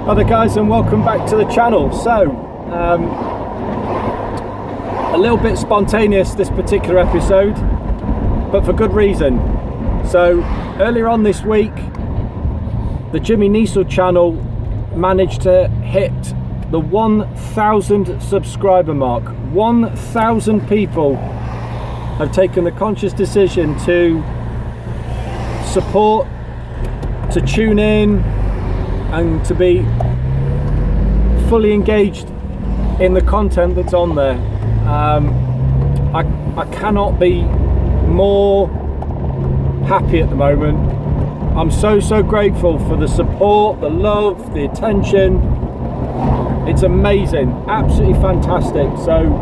Hi there guys, and welcome back to the channel. So a little bit spontaneous this particular episode, but for good reason. So earlier on this week, the jimmykneesall channel managed to hit the 1,000 subscriber mark. 1,000 people have taken the conscious decision to support, to tune in, and to be fully engaged in the content that's on there. I cannot be more happy at the moment. I'm so grateful for the support, the love, the attention. It's amazing, absolutely fantastic. So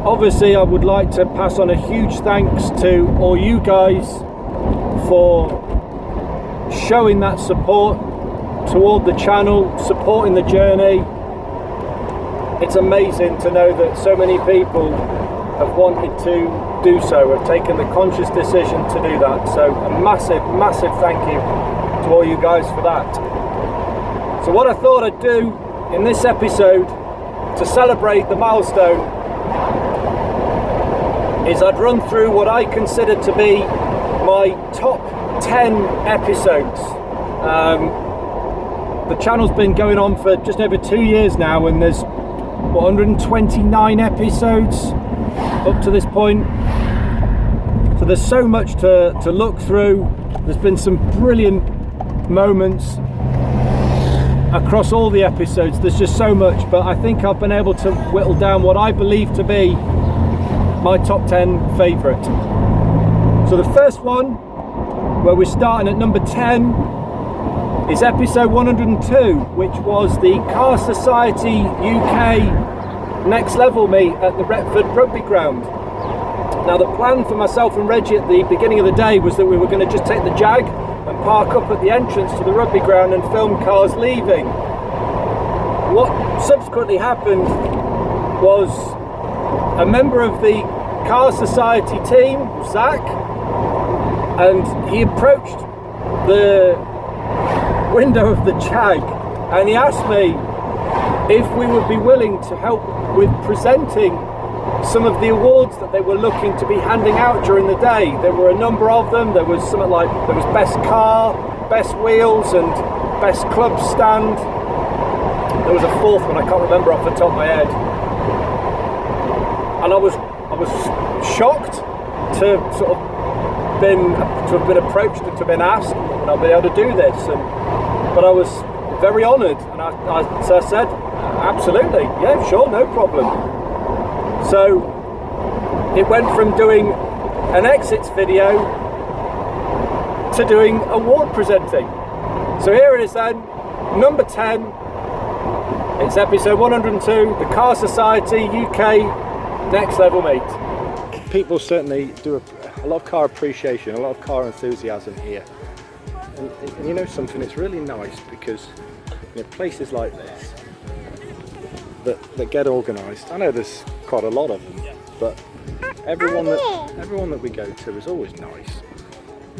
obviously I would like to pass on a huge thanks to all you guys for showing that support toward the channel, supporting the journey. It's amazing to know that so many people have wanted to do so, have taken the conscious decision to do that. So a massive thank you to all you guys for that. So what I thought I'd do in this episode to celebrate the milestone is I'd run through what I consider to be my top 10 episodes. The channel's been going on for just over 2 years now, and there's 129 episodes up to this point. So there's so much to look through. There's been some brilliant moments across all the episodes. There's just so much, but I think I've been able to whittle down what I believe to be my top 10 favourite. So the first one, where we're starting at number 10, is episode 102, which was the Car Society UK Next Level meet at the Retford Rugby Ground. Now the plan for myself and Reggie at the beginning of the day was that we were going to just take the Jag and park up at the entrance to the rugby ground and film cars leaving. What subsequently happened was a member of the Car Society team, Zach, and he approached the window of the Jag and he asked me if we would be willing to help with presenting some of the awards that they were looking to be handing out during the day. There were a number of them. There was something like, there was best car, best wheels, and best club stand. There was a fourth one I can't remember off the top of my head. And I was shocked to have been approached and to have been asked and I'll be able to do this, but I was very honoured, and I said absolutely, yeah, sure, no problem. So it went from doing an exits video to doing award presenting. So here it is then, number 10. It's episode 102, the Car Society UK Next Level meet. People certainly do a lot of car appreciation, a lot of car enthusiasm here. And you know something, it's really nice because places like this that get organised, I know there's quite a lot of them, but everyone that we go to is always nice.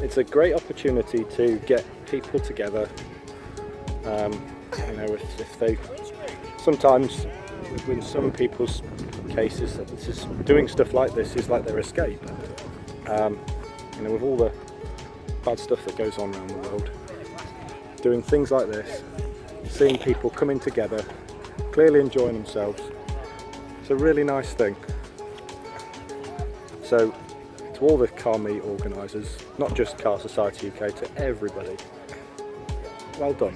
It's a great opportunity to get people together. If they sometimes, in some people's cases, doing stuff like this is like their escape. With all the bad stuff that goes on around the world, doing things like this, seeing people coming together, clearly enjoying themselves, it's a really nice thing. So to all the car meet organisers, not just Car Society UK, to everybody, well done.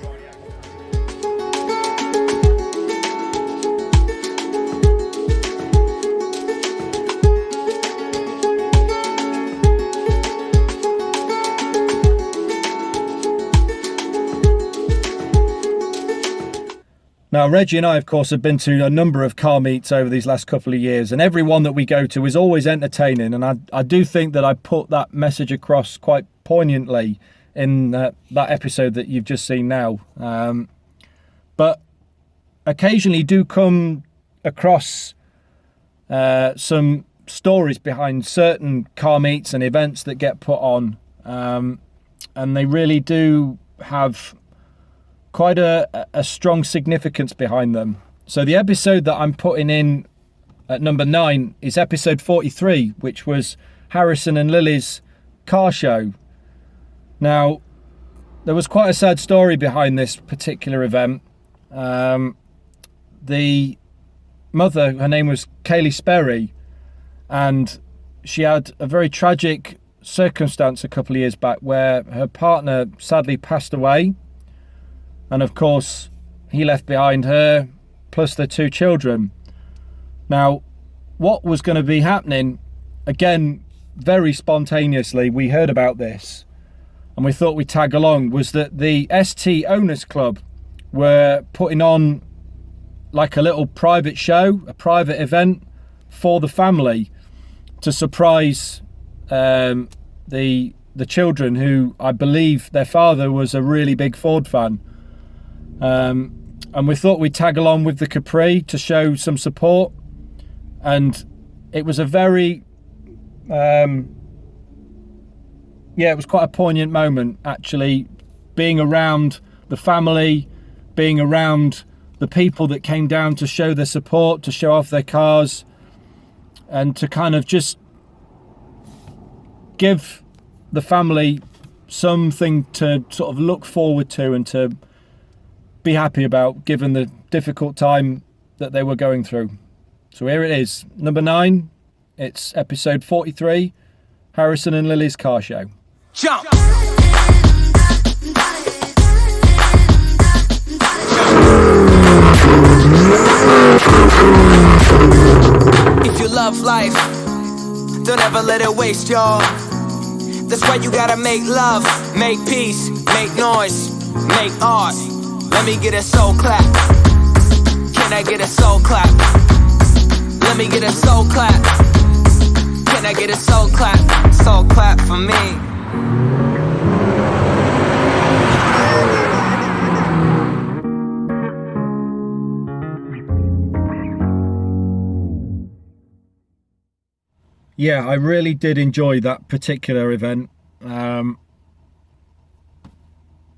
Now, Reggie and I, of course, have been to a number of car meets over these last couple of years, and every one that we go to is always entertaining, and I do think that I put that message across quite poignantly in that episode that you've just seen now. But occasionally do come across some stories behind certain car meets and events that get put on, and they really do have quite a strong significance behind them. So the episode that I'm putting in at number 9 is episode 43, which was Harrison and Lily's car show. Now, there was quite a sad story behind this particular event. The mother, her name was Kaylee Sperry, and she had a very tragic circumstance a couple of years back where her partner sadly passed away, and of course he left behind her plus their 2 children. Now, what was going to be happening, again very spontaneously, we heard about this and we thought we'd tag along, was that the ST Owners Club were putting on like a little private show, a private event for the family to surprise the children, who I believe their father was a really big Ford fan. And we thought we'd tag along with the Capri to show some support. And it was a very, it was quite a poignant moment, actually, being around the family, being around the people that came down to show their support, to show off their cars, and to kind of just give the family something to sort of look forward to and to be happy about, given the difficult time that they were going through. So here it is, number 9. It's episode 43, Harrison and Lily's car show. Jump! If you love life, don't ever let it waste, y'all. That's why you gotta make love, make peace, make noise, make art. Let me get a soul clap. Can I get a soul clap? Let me get a soul clap. Can I get a soul clap? Soul clap for me. Yeah, I really did enjoy that particular event.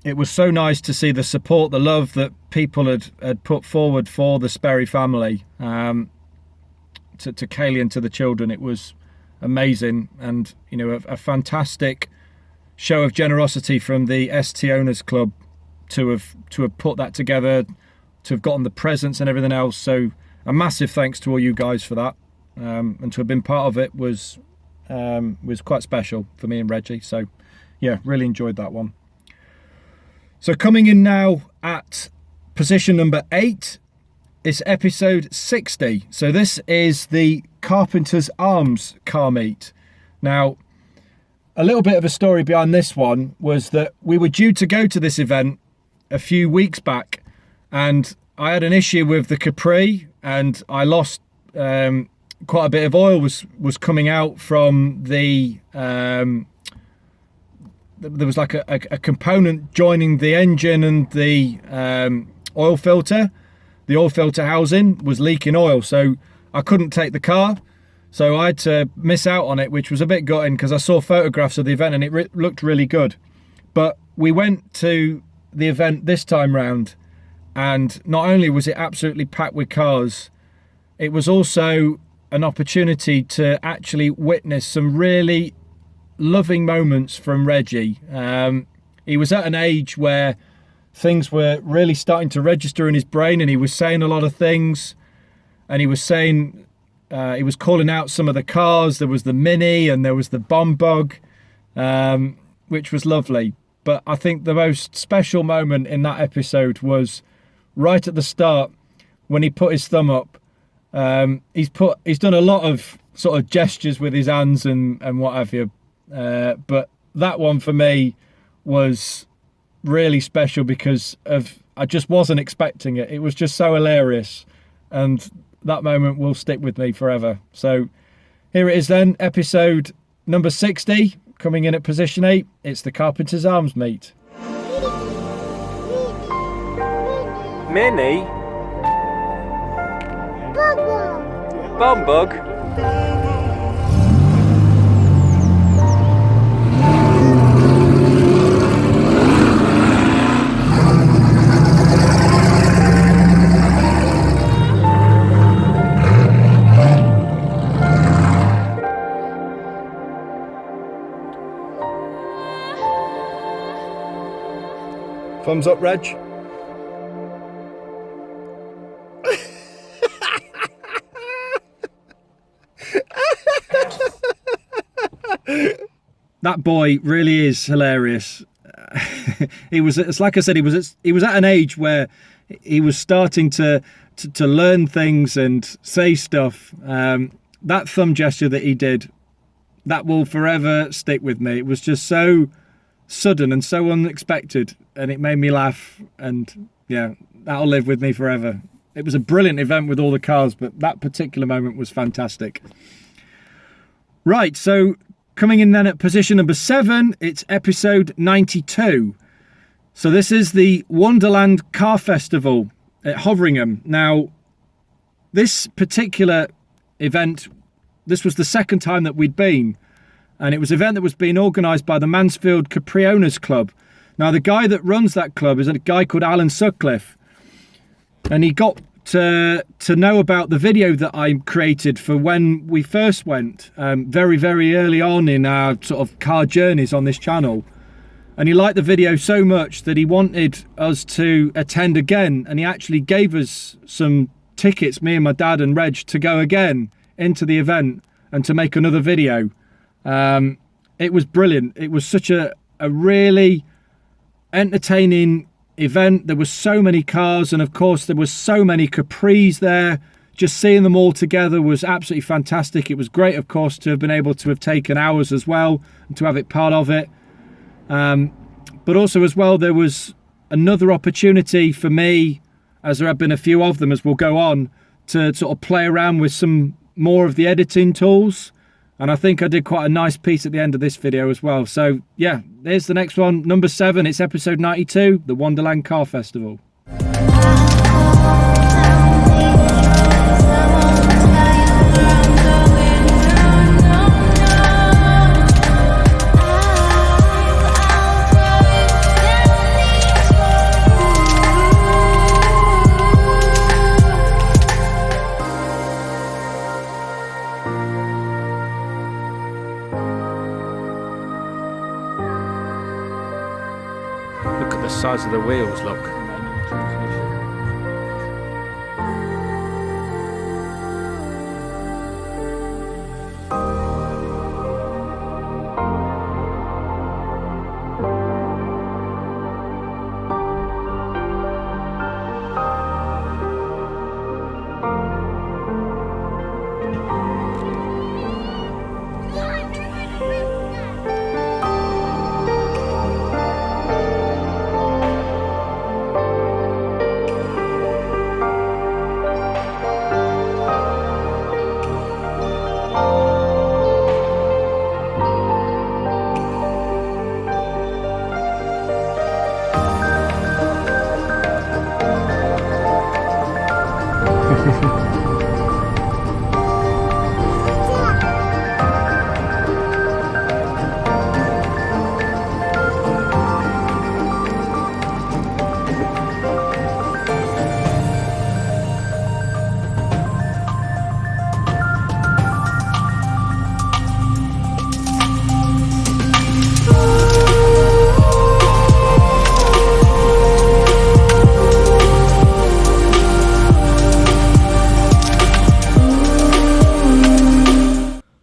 It was so nice to see the support, the love that people had put forward for the Sperry family, to Kaylee and to the children. It was amazing, and you know, a fantastic show of generosity from the ST Owners Club to have put that together, to have gotten the presents and everything else. So a massive thanks to all you guys for that, and to have been part of it was quite special for me and Reggie. So yeah, really enjoyed that one. So coming in now at position number 8 is episode 60. So this is the Carpenter's Arms car meet. Now, a little bit of a story behind this one was that we were due to go to this event a few weeks back, and I had an issue with the Capri, and I lost quite a bit of oil was coming out from the there was like a component joining the engine and the oil filter. The oil filter housing was leaking oil, so I couldn't take the car. So I had to miss out on it, which was a bit gutting because I saw photographs of the event and it looked really good. But we went to the event this time round, and not only was it absolutely packed with cars, it was also an opportunity to actually witness some really loving moments from Reggie. He was at an age where things were really starting to register in his brain, and he was saying a lot of things, and he was saying, he was calling out some of the cars. There was the Mini and there was the Bomb Bug, which was lovely. But I think the most special moment in that episode was right at the start when he put his thumb up. He's done a lot of sort of gestures with his hands and what have you. But that one for me was really special because I just wasn't expecting it. It was just so hilarious, and that moment will stick with me forever. So here it is then, episode number 60, coming in at position 8. It's the Carpenter's Arms meet. Mini? Bomb Bug? Thumbs up, Reg. That boy really is hilarious. He was, it's like I said, he was at an age where he was starting to learn things and say stuff. That thumb gesture that he did, that will forever stick with me. It was just so sudden and so unexpected, and it made me laugh, and yeah, that'll live with me forever. It was a brilliant event with all the cars, but that particular moment was fantastic. Right, so coming in then at position number 7, it's episode 92. So this is the Wonderland Car Festival at Hoveringham. Now, this particular event, this was the second time that we'd been, and it was an event that was being organised by the Mansfield Capri Owners Club. Now, the guy that runs that club is a guy called Alan Sutcliffe, and he got to know about the video that I created for when we first went, very, very early on in our sort of car journeys on this channel. And he liked the video so much that he wanted us to attend again, and he actually gave us some tickets, me and my dad and Reg, to go again into the event and to make another video. It was brilliant. It was such a really entertaining event. There were so many cars, and of course there was so many Capris there. Just seeing them all together was absolutely fantastic. It was great, of course, to have been able to have taken ours as well and to have it part of it. But also as well, there was another opportunity for me, as there have been a few of them as we'll go on, to sort of play around with some more of the editing tools. And I think I did quite a nice piece at the end of this video as well. So yeah, there's the next one, number 7. It's episode 92, the Wonderland Car Festival. Look at the size of the wheels, look.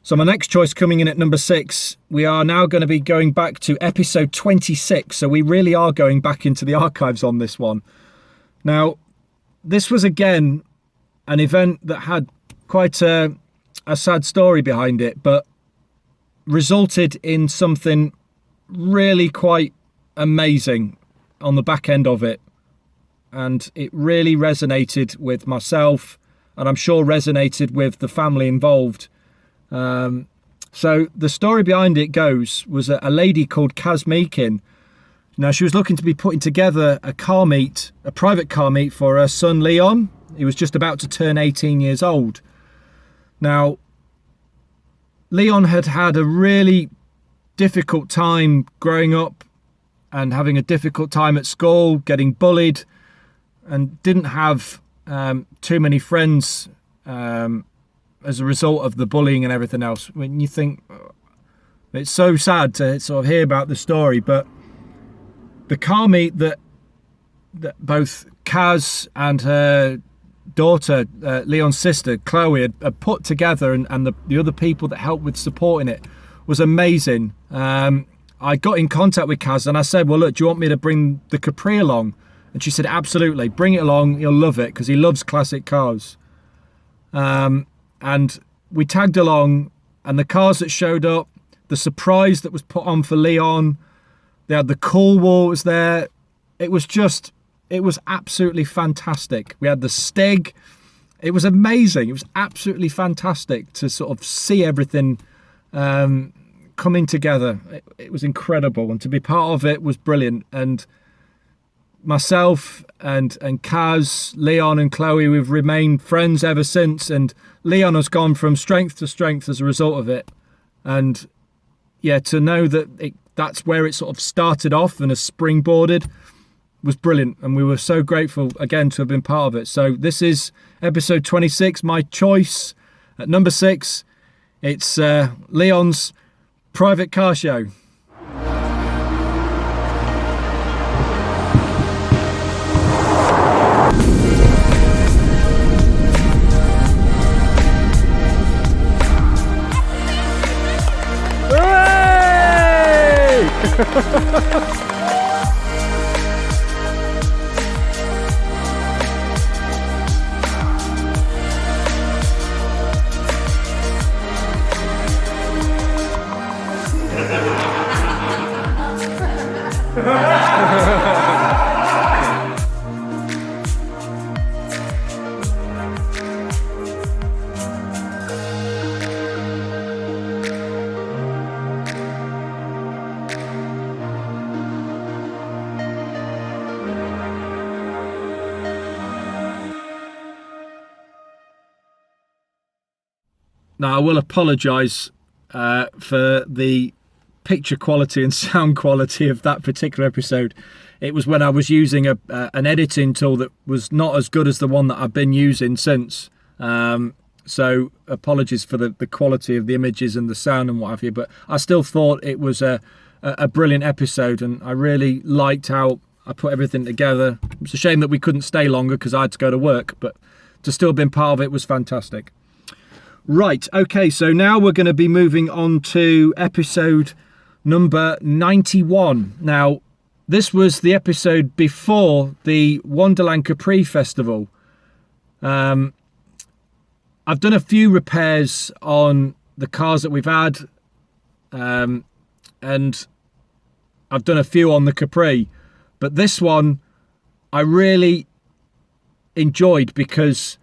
So my next choice coming in at number 6, we are now going to be going back to episode 26. So we really are going back into the archives on this one. Now, this was again an event that had quite a sad story behind it, but resulted in something really quite amazing on the back end of it. And it really resonated with myself, and I'm sure resonated with the family involved. So the story behind it was a lady called Kaz Meakin. Now, she was looking to be putting together a private car meet for her son Leon. He was just about to turn 18 years old. Now, Leon had had a really difficult time growing up and having a difficult time at school, getting bullied, and didn't have too many friends as a result of the bullying and everything else. When you think, it's so sad to sort of hear about the story, but the car meet that both Kaz and her daughter, Leon's sister, Chloe, had put together, and the other people that helped with supporting it was amazing. I got in contact with Kaz and I said, well, look, do you want me to bring the Capri along? And she said, absolutely, bring it along. He'll love it because he loves classic cars. And we tagged along, and the cars that showed up, the surprise that was put on for Leon, they had the cool walls there. It was absolutely fantastic. We had the Stig. It was amazing. It was absolutely fantastic to sort of see everything coming together. It was incredible, and to be part of it was brilliant. And myself and Kaz, Leon and Chloe, we've remained friends ever since, and Leon has gone from strength to strength as a result of it. And yeah, to know that that's where it sort of started off and has springboarded was brilliant, and we were so grateful again to have been part of it. So this is episode 26, my choice at number 6. It's Leon's private car show. Now, I will apologise for the picture quality and sound quality of that particular episode. It was when I was using an editing tool that was not as good as the one that I've been using since. So apologies for the quality of the images and the sound and what have you, but I still thought it was a brilliant episode, and I really liked how I put everything together. It's a shame that we couldn't stay longer because I had to go to work, but to still have been part of it was fantastic. Right, okay, so now we're going to be moving on to episode number 91. Now, this was the episode before the Wonderland Capri Festival. I've done a few repairs on the cars that we've had, and I've done a few on the Capri, but this one I really enjoyed because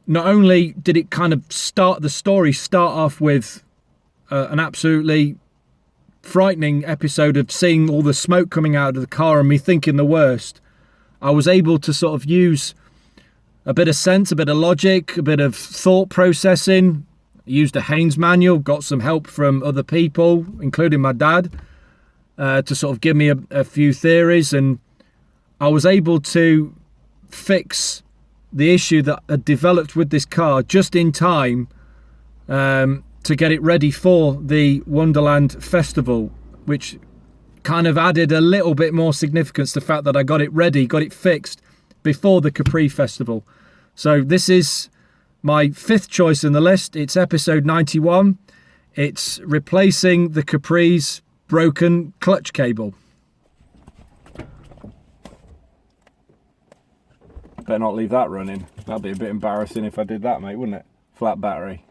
not only did it kind of start off with an absolutely frightening episode of seeing all the smoke coming out of the car and me thinking the worst, I was able to sort of use a bit of sense, a bit of logic, a bit of thought processing. I used a Haynes manual, got some help from other people, including my dad, to sort of give me a few theories, and I was able to fix the issue that had developed with this car just in time to get it ready for the Wonderland Festival, which kind of added a little bit more significance to the fact that I got it ready, got it fixed before the Capri Festival. So this is my 5th choice in the list. It's episode 91. It's replacing the Capri's broken clutch cable. Better not leave that running. That'd be a bit embarrassing if I did that, mate, wouldn't it? Flat battery.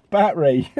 Battery.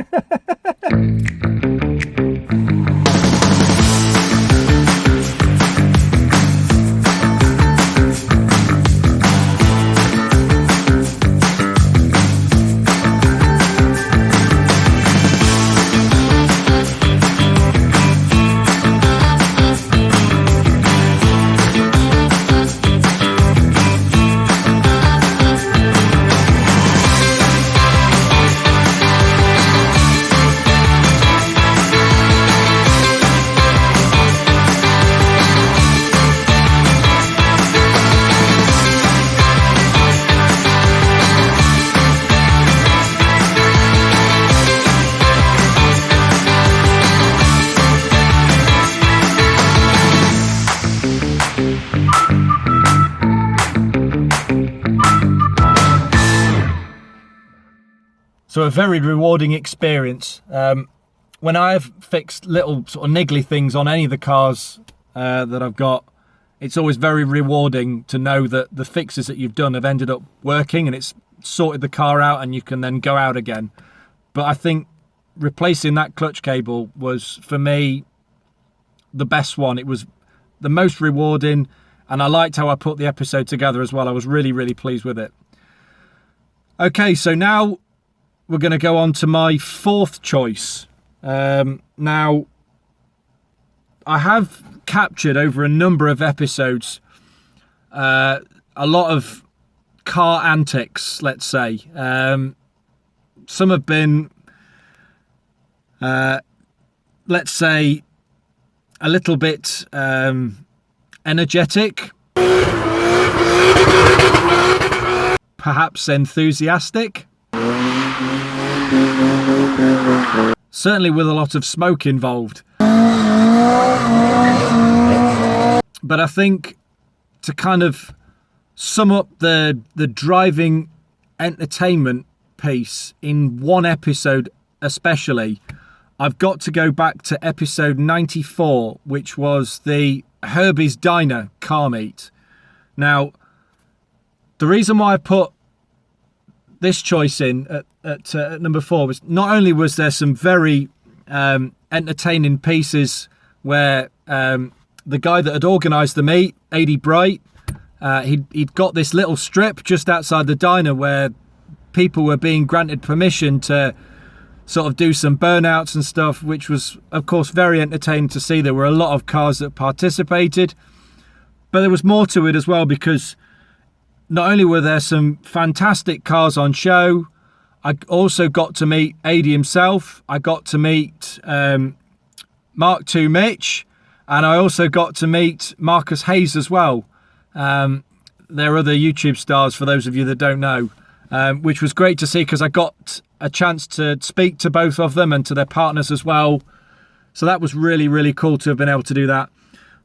So a very rewarding experience. When I've fixed little sort of niggly things on any of the cars that I've got, it's always very rewarding to know that the fixes that you've done have ended up working and it's sorted the car out and you can then go out again. But I think replacing that clutch cable was, for me, the best one. It was the most rewarding, and I liked how I put the episode together as well. I was really, really pleased with it. Okay, so now we're going to go on to my fourth choice. Now, I have captured over a number of episodes a lot of car antics, let's say. Some have been, let's say, a little bit energetic, perhaps enthusiastic, certainly with a lot of smoke involved. But I think to kind of sum up the driving entertainment piece in one episode especially, I've got to go back to episode 94, which was the Herbie's Diner car meet. Now, the reason why I put this choice in at number 4 was not only was there some very entertaining pieces where the guy that had organised the meet, AD Bright, he'd got this little strip just outside the diner where people were being granted permission to sort of do some burnouts and stuff, which was, of course, very entertaining to see. There were a lot of cars that participated, but there was more to it as well, because not only were there some fantastic cars on show, I also got to meet AD himself. I got to meet Mark II Mitch, and I also got to meet Marcus Hayes as well. They're other YouTube stars, for those of you that don't know, which was great to see because I got a chance to speak to both of them and to their partners as well. So that was really, really cool to have been able to do that.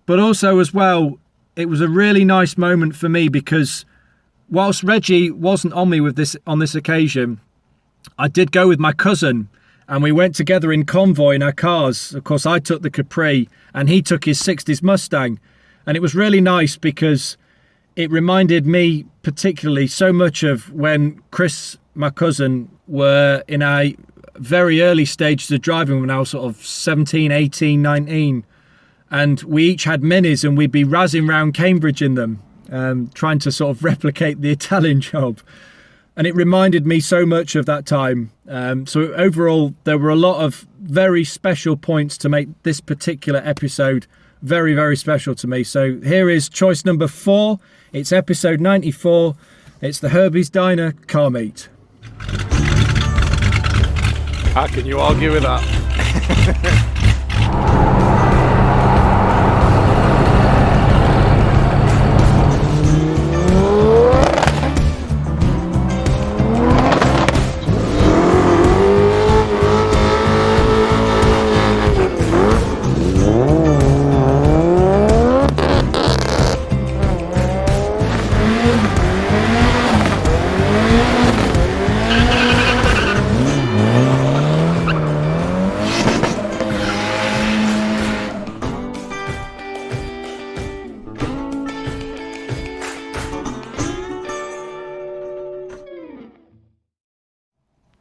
But also as well, it was a really nice moment for me because whilst Reggie wasn't on me with this on this occasion, I did go with my cousin and we went together in convoy in our cars. Of course, I took the Capri and he took his 60s Mustang. And it was really nice because it reminded me particularly so much of when Chris, my cousin, were in a very early stages of driving when I was sort of 17, 18, 19. And we each had minis and we'd be razzing around Cambridge in them, trying to sort of replicate the Italian job. And it reminded me so much of that time. So overall, there were a lot of very special points to make this particular episode very, very special to me. So here is choice number 4. It's episode 94. It's the Herbie's Diner car meet. How can you argue with that?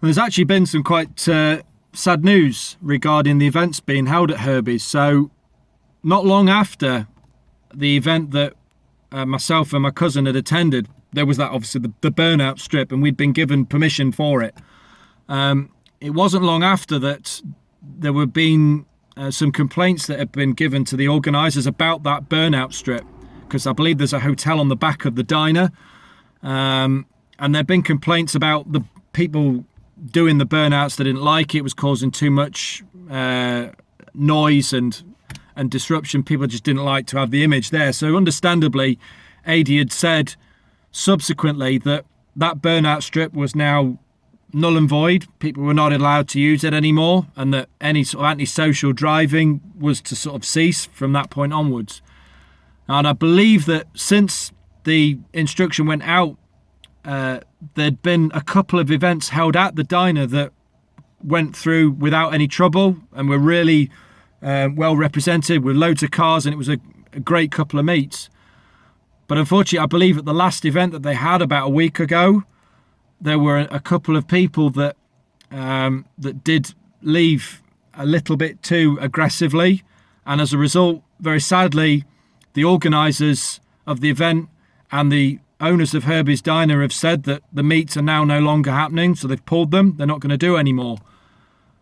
There's actually been some quite sad news regarding the events being held at Herbie's. So not long after the event that myself and my cousin had attended, there was that obviously the burnout strip, and we'd been given permission for it. It wasn't long after that there were being some complaints that had been given to the organisers about that burnout strip, because I believe there's a hotel on the back of the diner, and there'd been complaints about the people doing the burnouts that didn't like it. It was causing too much noise and disruption. People just didn't like to have the image there. So understandably, AD had said subsequently that burnout strip was now null and void. People were not allowed to use it anymore, and that any sort of antisocial driving was to sort of cease from that point onwards. And I believe that since the instruction went out there'd been a couple of events held at the diner that went through without any trouble and were really well represented with loads of cars, and it was a great couple of meets. But unfortunately, I believe at the last event that they had about a week ago, there were a couple of people that that did leave a little bit too aggressively, and as a result, very sadly, the organisers of the event and the owners of Herbie's Diner have said that the meets are now no longer happening, so they've pulled them. They're not going to do anymore.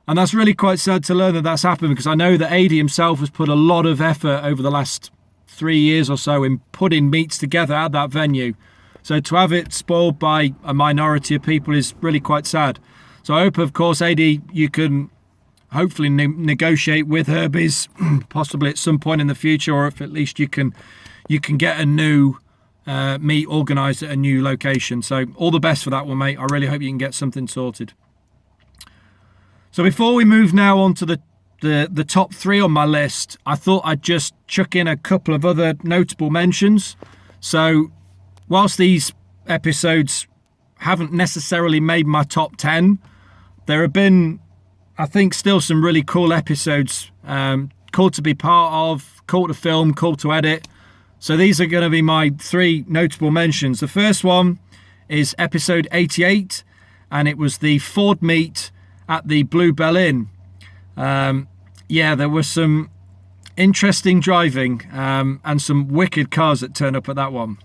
And that's really quite sad to learn that that's happened, because I know that AD himself has put a lot of effort over the last 3 years or so in putting meets together at that venue. So to have it spoiled by a minority of people is really quite sad. So I hope, of course, AD, you can hopefully negotiate with Herbie's possibly at some point in the future, or if at least you can get a new meet organised at a new location. So all the best for that one, mate. I really hope you can get something sorted. So before we move now on to the top 3 on my list, I thought I'd just chuck in a couple of other notable mentions. So whilst these episodes haven't necessarily made my top 10, there have been, I think, still some really cool episodes, cool to be part of, cool to film, cool to edit. So these are going to be my 3 notable mentions. The first one is episode 88, and it was the Ford meet at the Bluebell Inn. Yeah, there was some interesting driving and some wicked cars that turned up at that one.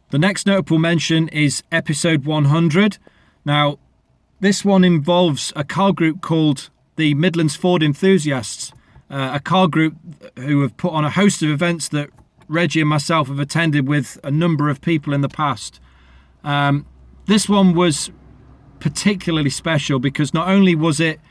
The next notable mention is episode 100. Now, this one involves a car group called the Midlands Ford Enthusiasts, a car group who have put on a host of events that Reggie and myself have attended with a number of people in the past. This one was particularly special because not only was it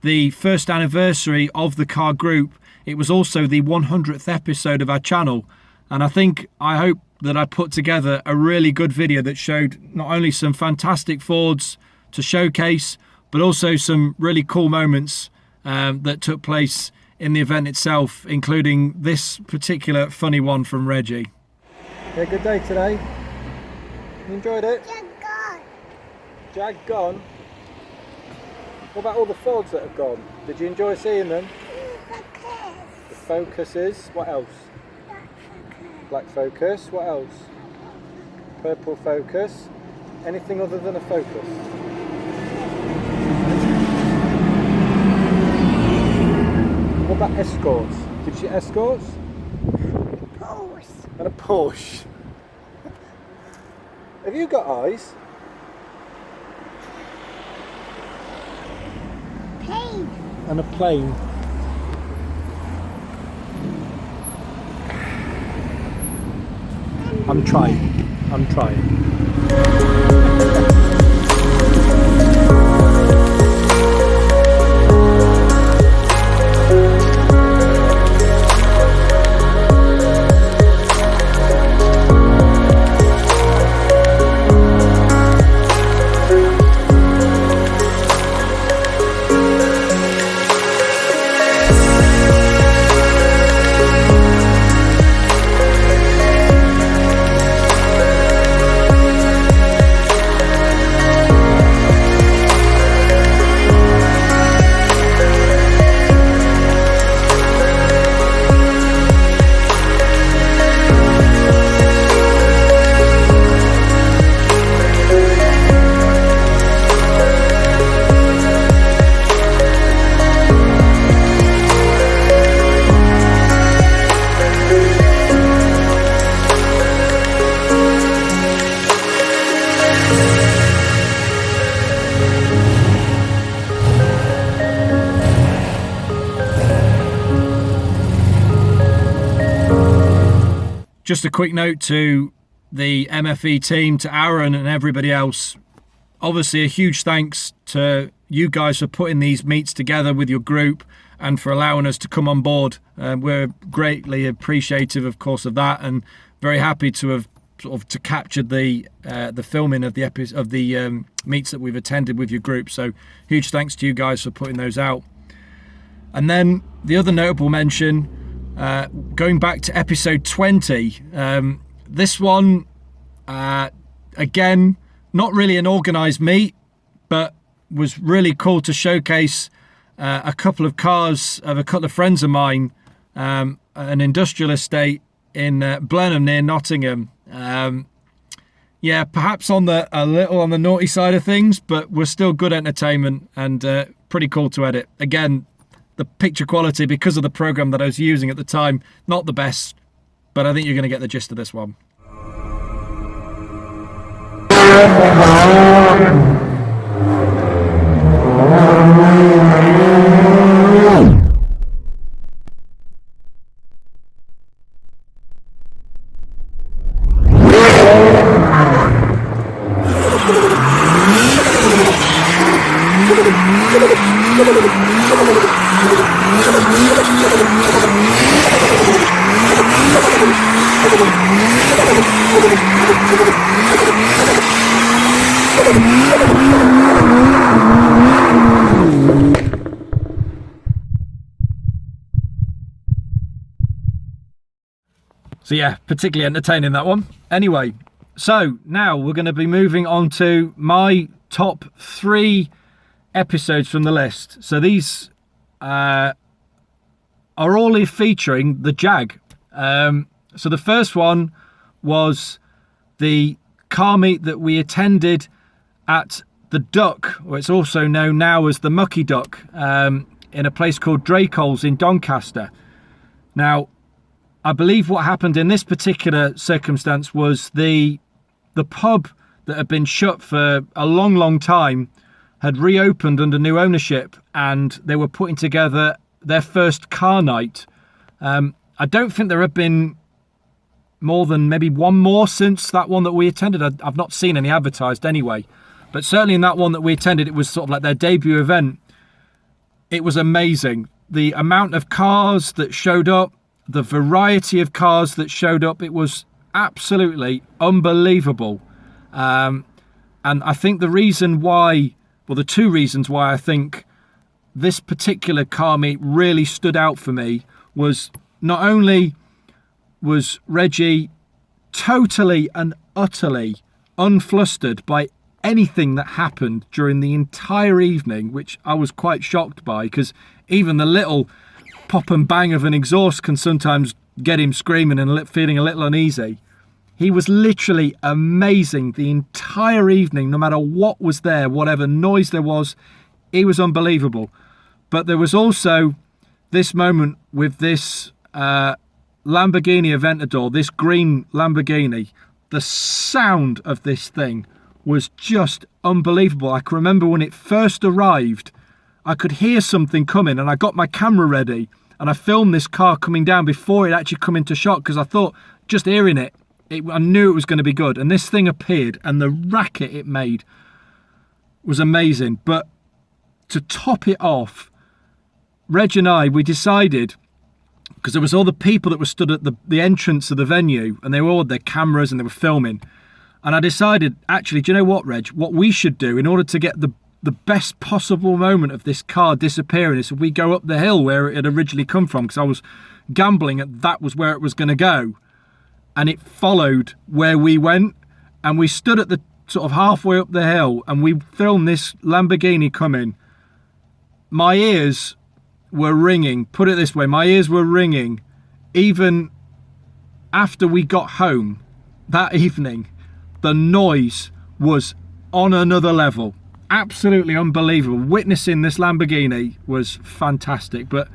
the first anniversary of the car group, it was also the 100th episode of our channel. And I hope that I put together a really good video that showed not only some fantastic Fords to showcase, but also some really cool moments that took place in the event itself, including this particular funny one from Reggie. Yeah, good day today. You enjoyed it? Jag gone. Jag gone? What about all the Fords that have gone? Did you enjoy seeing them? Focus. The Focuses. What else? Black Focus. What else? Purple Focus. Anything other than a Focus? What about Escorts? Did you see Escorts? Porsche. And a Porsche. Have you got eyes? Plane. And a plane. I'm trying. Just a quick note to the MFE team, to Aaron and everybody else. Obviously, a huge thanks to you guys for putting these meets together with your group and for allowing us to come on board. We're greatly appreciative, of course, of that, and very happy to have sort of to capture the filming of the meets that we've attended with your group. So huge thanks to you guys for putting those out. And then the other notable mention, going back to episode 20, this one, again, not really an organised meet, but was really cool to showcase a couple of cars of a couple of friends of mine, an industrial estate in Blenheim near Nottingham. Yeah, perhaps a little on the naughty side of things, but we're still good entertainment and pretty cool to edit. Again, the picture quality, because of the program that I was using at the time, not the best, but I think you're going to get the gist of this one. So yeah, particularly entertaining, that one. Anyway, so now we're going to be moving on to my top 3 episodes from the list. So these are all featuring the Jag. So the first one was the car meet that we attended at the Duck, or it's also known now as the Mucky Duck, in a place called Dracoles in Doncaster. Now, I believe what happened in this particular circumstance was the pub that had been shut for a long time had reopened under new ownership, and they were putting together their first car night. I don't think there have been more than maybe one more since that one that we attended. I've not seen any advertised anyway, but certainly in that one that we attended, it was sort of like their debut event. It was amazing. The amount of cars that showed up, the variety of cars that showed up, it was absolutely unbelievable. And I think the reason why, well, the 2 reasons why I think this particular car meet really stood out for me was, not only was Reggie totally and utterly unflustered by anything that happened during the entire evening, which I was quite shocked by, because even the little pop and bang of an exhaust can sometimes get him screaming and feeling a little uneasy. He was literally amazing the entire evening, no matter what was there, whatever noise there was, he was unbelievable. But there was also this moment with this Lamborghini Aventador, this green Lamborghini. The sound of this thing was just unbelievable. I can remember when it first arrived, I could hear something coming, and I got my camera ready and I filmed this car coming down before it actually come into shot, because I thought, just hearing it, I knew it was going to be good. And this thing appeared, and the racket it made was amazing. But to top it off, Reg and I, we decided, because there was all the people that were stood at the entrance of the venue, and they were all with their cameras and they were filming. And I decided, actually, do you know what, Reg? What we should do in order to get the best possible moment of this car disappearing is if we go up the hill where it had originally come from, because I was gambling that was where it was going to go. And it followed where we went, and we stood at the sort of halfway up the hill, and we filmed this Lamborghini coming. My ears were ringing, put it this way, my ears were ringing even after we got home that evening. The noise was on another level. Absolutely unbelievable. Witnessing this Lamborghini was fantastic. But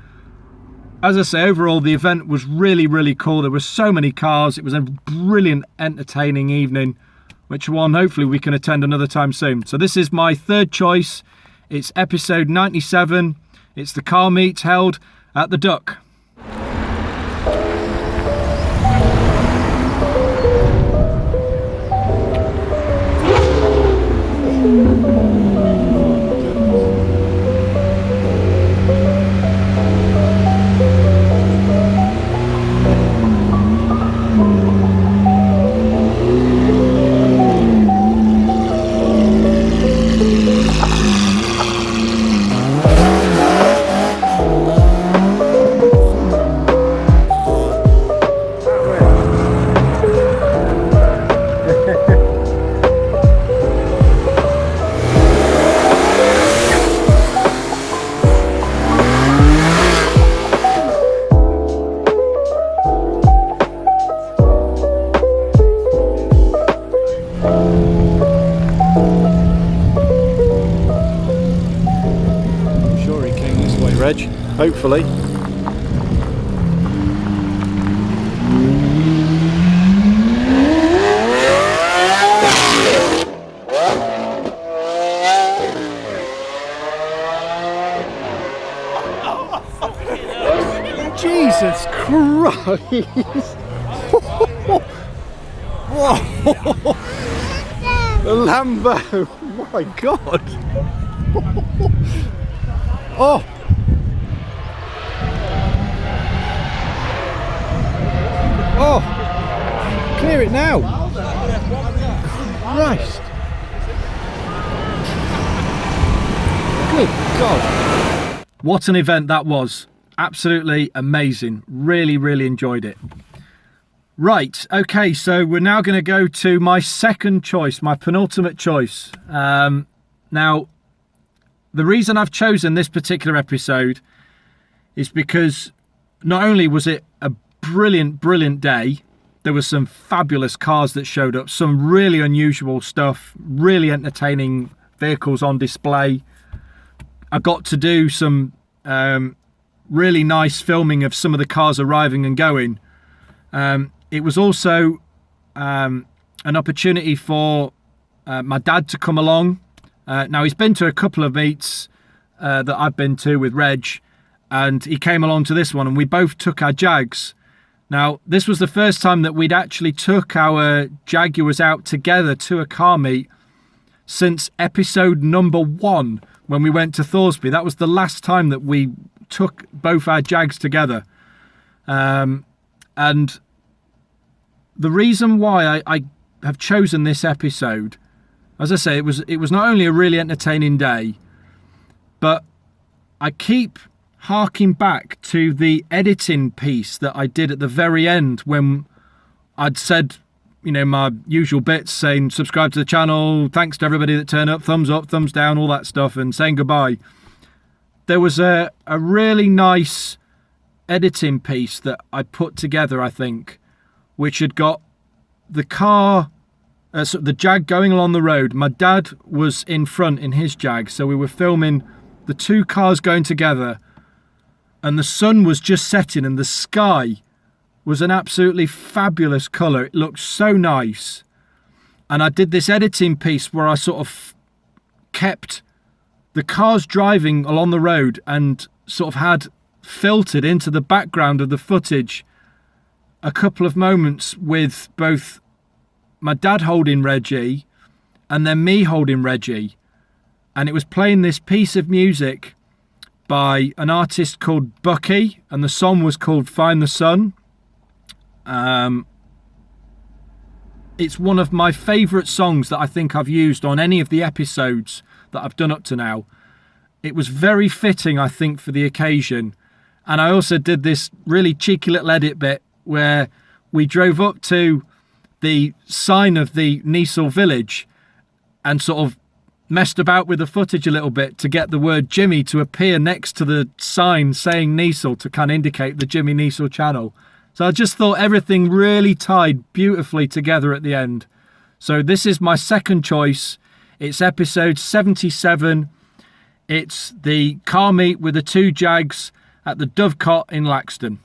as I say, overall the event was really cool. There were so many cars. It was a brilliant, entertaining evening, which one hopefully we can attend another time soon. So this is my 3rd choice. It's episode 97. It's the car meet held at the Duck. Reg, hopefully. Jesus Christ! Whoa! The Lambo! My God! Oh! Oh! Clear it now! Christ! Good God! What an event that was! Absolutely amazing. Really, really enjoyed it. Right, okay, so we're now going to go to my second choice, my penultimate choice. Now, the reason I've chosen this particular episode is because not only was it a brilliant, brilliant day, there were some fabulous cars that showed up, some really unusual stuff, really entertaining vehicles on display. I got to do some really nice filming of some of the cars arriving and going. It was also an opportunity for my dad to come along. Now, he's been to a couple of meets that I've been to with Reg, and he came along to this one, and we both took our Jags. Now, this was the first time that we'd actually took our Jaguars out together to a car meet since episode number 1, when we went to Thorsby. That was the last time that we took both our Jags together. And the reason why I have chosen this episode, as I say, it was not only a really entertaining day, but I keep harking back to the editing piece that I did at the very end when I'd said, you know, my usual bits, saying subscribe to the channel, thanks to everybody that turned up, thumbs up, thumbs down, all that stuff, and saying goodbye. There was a really nice editing piece that I put together, I think, which had got the car, so the Jag going along the road. My dad was in front in his Jag, so we were filming the two cars going together, and the sun was just setting, and the sky was an absolutely fabulous colour. It looked so nice. And I did this editing piece where I sort of kept the cars driving along the road and sort of had filtered into the background of the footage a couple of moments with both my dad holding Reggie and then me holding Reggie. And it was playing this piece of music by an artist called Bucky, and the song was called Find the Sun. It's one of my favourite songs that I think I've used on any of the episodes that I've done up to now. It was very fitting, I think, for the occasion. And I also did this really cheeky little edit bit where we drove up to the sign of the Kneesall village and sort of messed about with the footage a little bit to get the word Jimmy to appear next to the sign saying Kneesall to kind of indicate the Jimmy Kneesall channel. So I just thought everything really tied beautifully together at the end. So this is my second choice. It's episode 77. It's the car meet with the two Jags at the Dovecot in Laxton.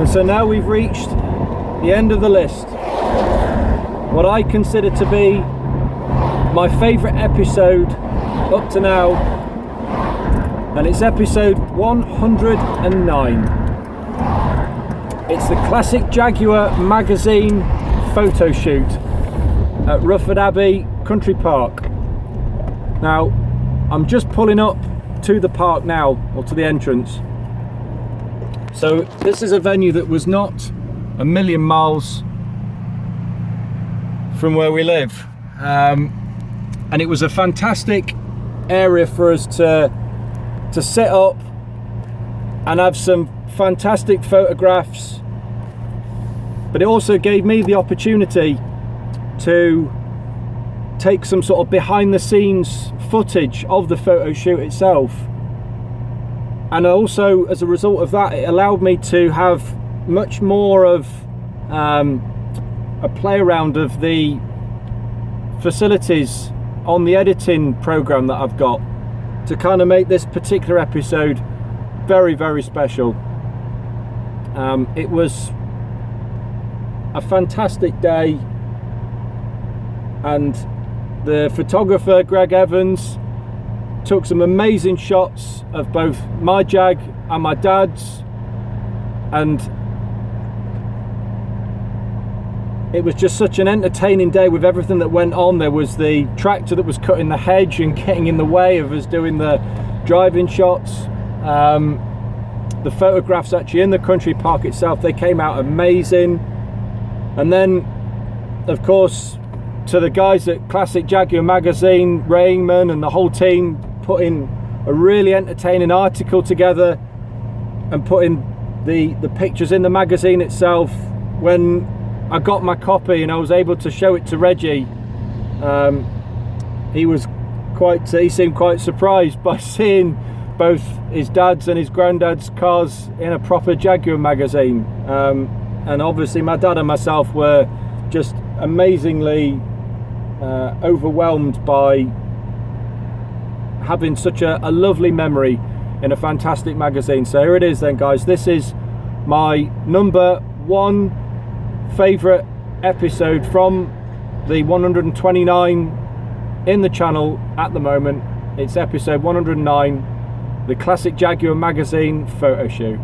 And so now we've reached the end of the list. What I consider to be my favourite episode up to now, and it's episode 109. It's the classic Jaguar magazine photo shoot at Rufford Abbey Country Park. Now, I'm just pulling up to the park now, or to the entrance. So this is a venue that was not a million miles from where we live, and it was a fantastic area for us to set up and have some fantastic photographs, but it also gave me the opportunity to take some sort of behind the scenes footage of the photo shoot itself. And also, as a result of that, it allowed me to have much more of a play around of the facilities on the editing program that I've got to kind of make this particular episode very, very special. It was a fantastic day, and the photographer Greg Evans took some amazing shots of both my Jag and my dad's, and it was just such an entertaining day with everything that went on. There was the tractor that was cutting the hedge and getting in the way of us doing the driving shots. The photographs actually in the country park itself, they came out amazing. And then, of course, to the guys at Classic Jaguar magazine, Raymond and the whole team, putting a really entertaining article together and putting the pictures in the magazine itself. When I got my copy and I was able to show it to Reggie, he seemed quite surprised by seeing both his dad's and his granddad's cars in a proper Jaguar magazine. And obviously my dad and myself were just amazingly overwhelmed by having such a lovely memory in a fantastic magazine. So here it is then, guys. This is my number one favourite episode from the 129 in the channel at the moment. It's episode 109, the Classic Jaguar magazine photo shoot.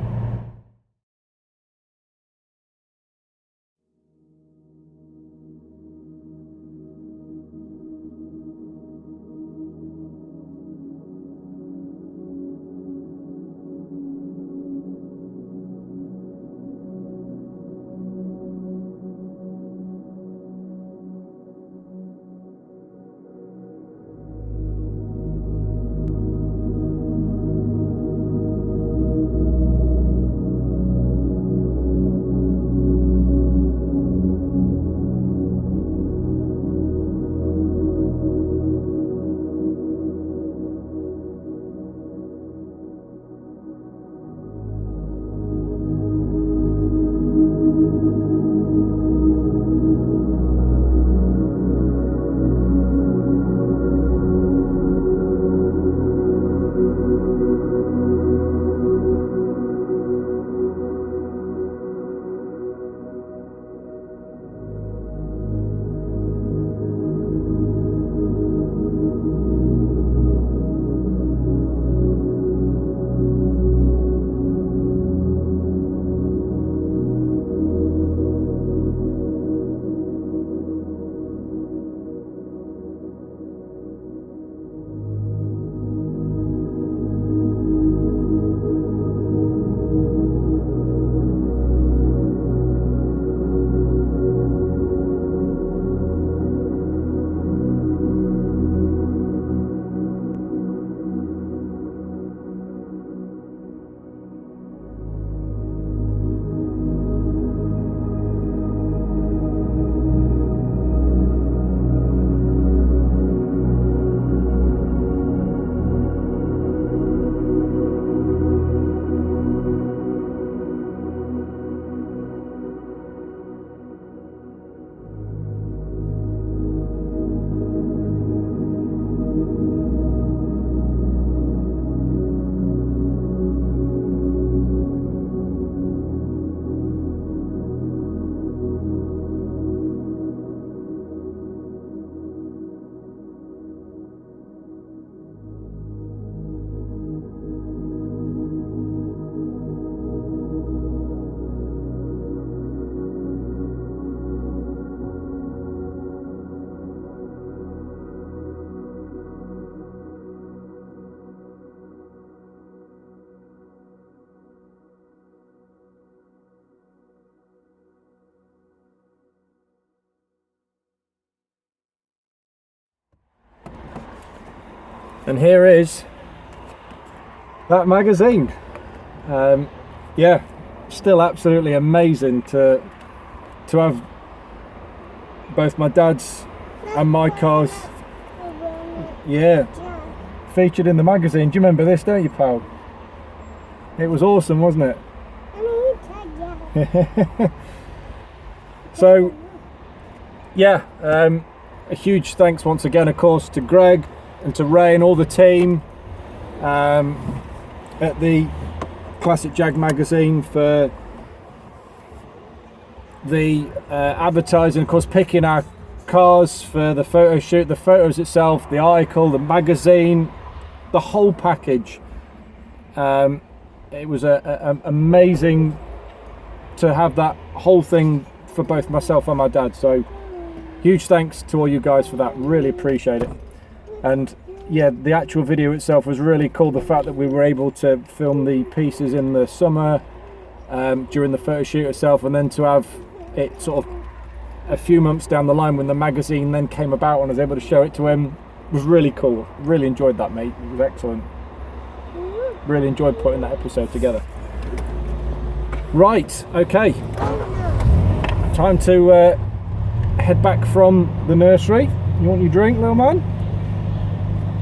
And here is that magazine. Yeah, still absolutely amazing to have both my dad's and my cars, yeah, featured in the magazine. Do you remember this, don't you, pal? It was awesome, wasn't it? So yeah, a huge thanks once again, of course, to Greg and to Ray and all the team at the Classic Jag magazine for the advertising, of course, picking our cars for the photo shoot, the photos itself, the article, the magazine, the whole package. It was amazing to have that whole thing for both myself and my dad, so huge thanks to all you guys for that, really appreciate it. And yeah, the actual video itself was really cool, the fact that we were able to film the pieces in the summer during the photo shoot itself, and then to have it sort of a few months down the line when the magazine then came about and I was able to show it to him, was really cool. Really enjoyed that, mate. It was excellent. Really enjoyed putting that episode together. Right, okay, time to head back from the nursery. You want your drink, little man?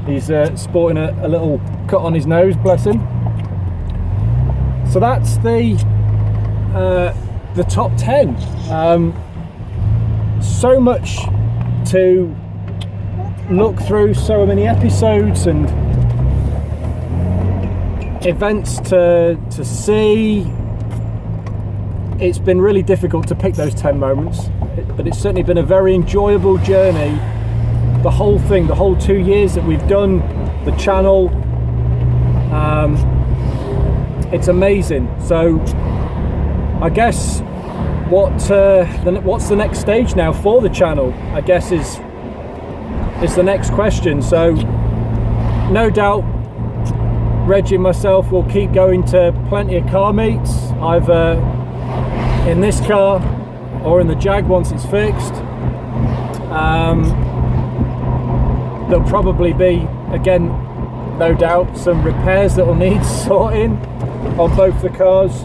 He's sporting a little cut on his nose, bless him. So that's the top 10. So much to look through, so many episodes and events to see. It's been really difficult to pick those 10 moments, but it's certainly been a very enjoyable journey. The whole thing, the whole 2 years that we've done the channel, it's amazing. So I guess what's the next stage now for the channel, I guess is the next question. So no doubt Reggie and myself will keep going to plenty of car meets, either in this car or in the Jag once it's fixed. There'll probably be, again, no doubt, some repairs that will need sorting on both the cars.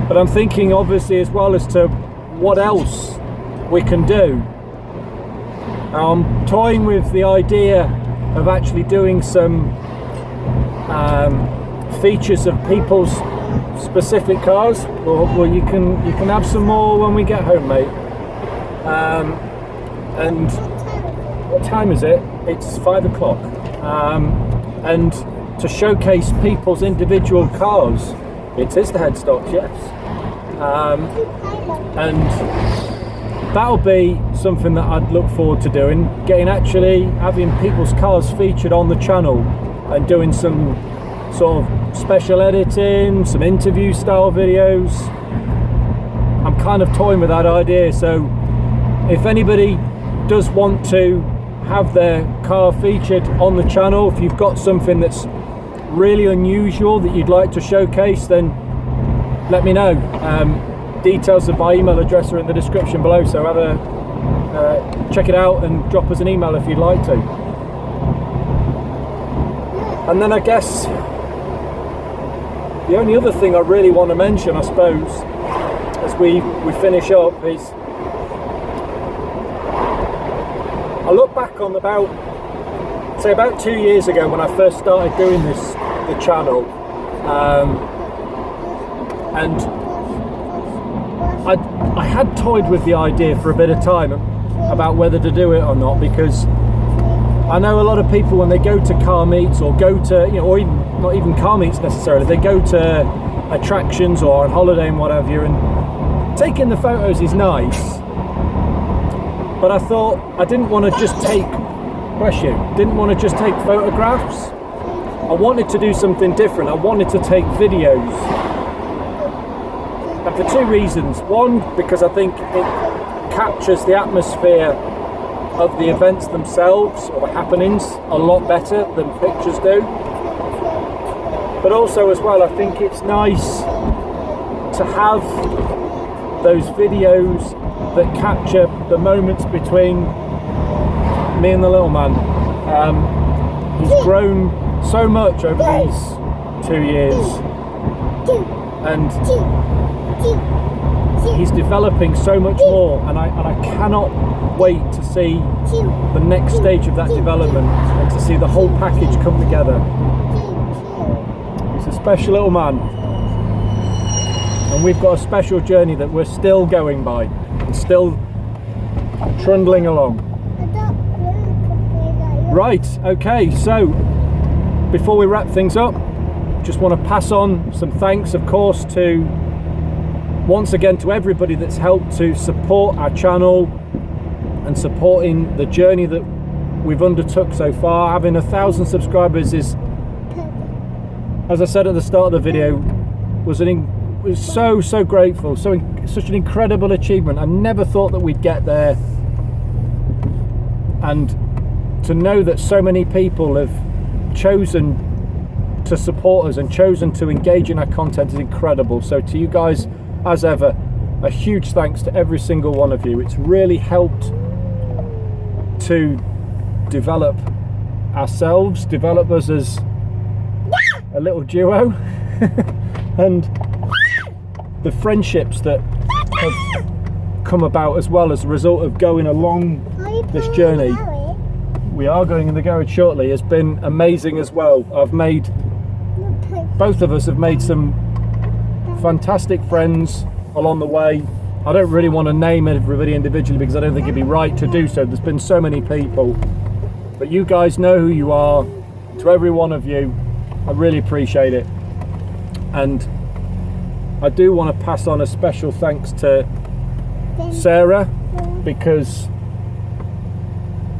But I'm thinking obviously as well as to what else we can do. I'm toying with the idea of actually doing some features of people's specific cars. Well, you can have some more when we get home, mate. And what time is it? It's 5 o'clock. And to showcase people's individual cars, it is the headstocks, yes. And that'll be something that I'd look forward to doing, having people's cars featured on the channel and doing some sort of special editing, some interview style videos. I'm kind of toying with that idea, so if anybody does want to have their car featured on the channel, if you've got something that's really unusual that you'd like to showcase, then let me know. Details of my email address are in the description below, so have a check it out and drop us an email if you'd like to. And then I guess the only other thing I really want to mention, I suppose, as we finish up, is I look back on about 2 years ago when I first started doing the channel, and I had toyed with the idea for a bit of time about whether to do it or not, because I know a lot of people when they go to car meets or go to, or even not even car meets necessarily, they go to attractions or on holiday and what have you, and taking the photos is nice. But I thought I didn't want to just take, didn't want to just take photographs. I wanted to do something different. I wanted to take videos. And for two reasons. One, because I think it captures the atmosphere of the events themselves or the happenings a lot better than pictures do. But also as well, I think it's nice to have those videos that capture the moments between me and the little man. He's grown so much over these 2 years, and he's developing so much more, and I cannot wait to see the next stage of that development and to see the whole package come together. He's a special little man, and we've got a special journey that we're still going by and still trundling along. Right, okay, so before we wrap things up, just want to pass on some thanks, of course, to once again to everybody that's helped to support our channel and supporting the journey that we've undertook so far. Having 1,000 subscribers is, as I said at the start of the video, was so grateful, such an incredible achievement. I never thought that we'd get there, and to know that so many people have chosen to support us and chosen to engage in our content is incredible. So to you guys, as ever, a huge thanks to every single one of you. It's really helped to develop ourselves, develop us as a little duo, and the friendships that have come about as well as a result of going along this journey. We are going in the garage shortly. Has been amazing as well. Both of us have made some fantastic friends along the way. I don't really want to name everybody individually because I don't think it'd be right to do so. There's been so many people, but you guys know who you are. To every one of you, I really appreciate it, and I do want to pass on a special thanks to Sarah, because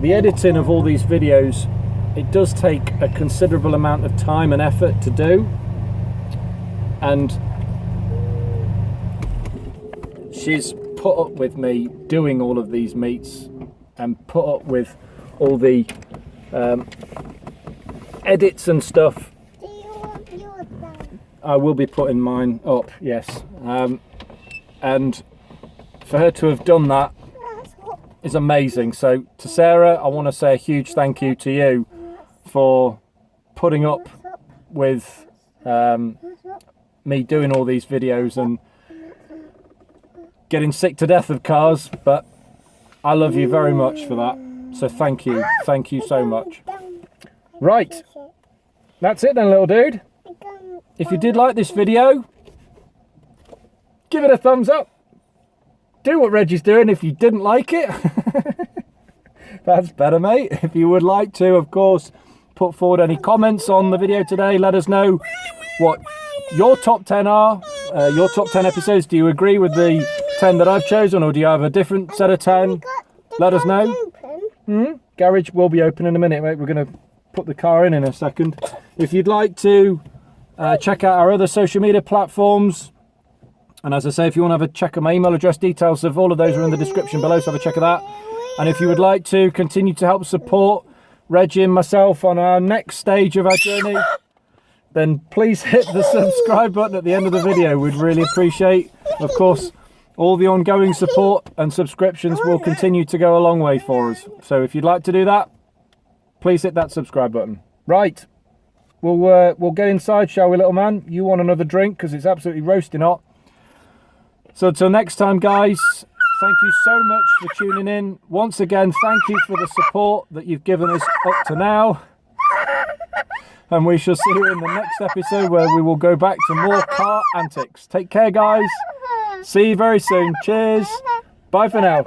the editing of all these videos, it does take a considerable amount of time and effort to do, and she's put up with me doing all of these meets and put up with all the edits and stuff. Do you want yours then? I will be putting mine up, yes, and for her to have done that is amazing. So to Sarah, I want to say a huge thank you to you for putting up with me doing all these videos and getting sick to death of cars, but I love you very much for that, so thank you so much. Right, that's it then, little dude. If you did like this video, give it a thumbs up. Do what Reggie's doing if you didn't like it. That's better, mate. If you would like to, of course, put forward any comments on the video today. Let us know what your top 10 are, your top 10 episodes. Do you agree with the 10 that I've chosen, or do you have a different set of 10? Let us know. Garage will be open in a minute, mate. We're going to put the car in a second. If you'd like to check out our other social media platforms, and as I say, if you want to have a check of my email address, details of all of those are in the description below, so have a check of that. And if you would like to continue to help support Reggie and myself on our next stage of our journey, then please hit the subscribe button at the end of the video. We'd really appreciate, of course, all the ongoing support, and subscriptions will continue to go a long way for us. So if you'd like to do that, please hit that subscribe button. Right, we'll get inside, shall we, little man? You want another drink because it's absolutely roasting hot. So until next time, guys, thank you so much for tuning in. Once again, thank you for the support that you've given us up to now. And we shall see you in the next episode, where we will go back to more car antics. Take care, guys. See you very soon. Cheers. Bye for now.